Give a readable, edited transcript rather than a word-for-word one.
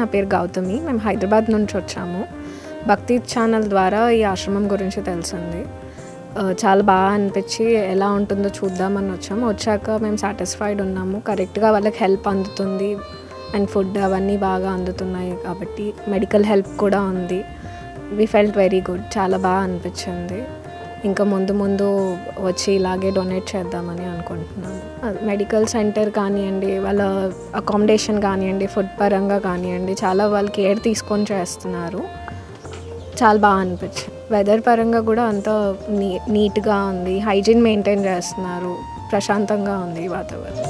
నా పేరు గౌతమి. మేము హైదరాబాద్ నుంచి వచ్చాము. భక్తి ఛానల్ ద్వారా ఈ ఆశ్రమం గురించి తెలిసింది. చాలా బాగా అనిపించి ఎలా ఉంటుందో చూద్దామని వచ్చాము. వచ్చాక మేము సాటిస్ఫైడ్ ఉన్నాము. కరెక్ట్గా వాళ్ళకి హెల్ప్ అందుతుంది అండ్ ఫుడ్ అవన్నీ బాగా అందుతున్నాయి కాబట్టి మెడికల్ హెల్ప్ కూడా ఉంది. We felt very good. చాలా బాగా అనిపించింది. ఇంకా ముందు ముందు వచ్చి ఇలాగే డొనేట్ చేద్దామని అనుకుంటున్నాము. మెడికల్ సెంటర్ కానివ్వండి, వాళ్ళ అకామిడేషన్ కానివ్వండి, ఫుడ్ పరంగా కానివ్వండి, చాలా వాళ్ళు కేర్ తీసుకొని చేస్తున్నారు. చాలా బాగా అనిపించింది. వెదర్ పరంగా కూడా అంతా నీట్గా ఉంది. హైజీన్ మెయింటైన్ చేస్తున్నారు. ప్రశాంతంగా ఉంది వాతావరణం.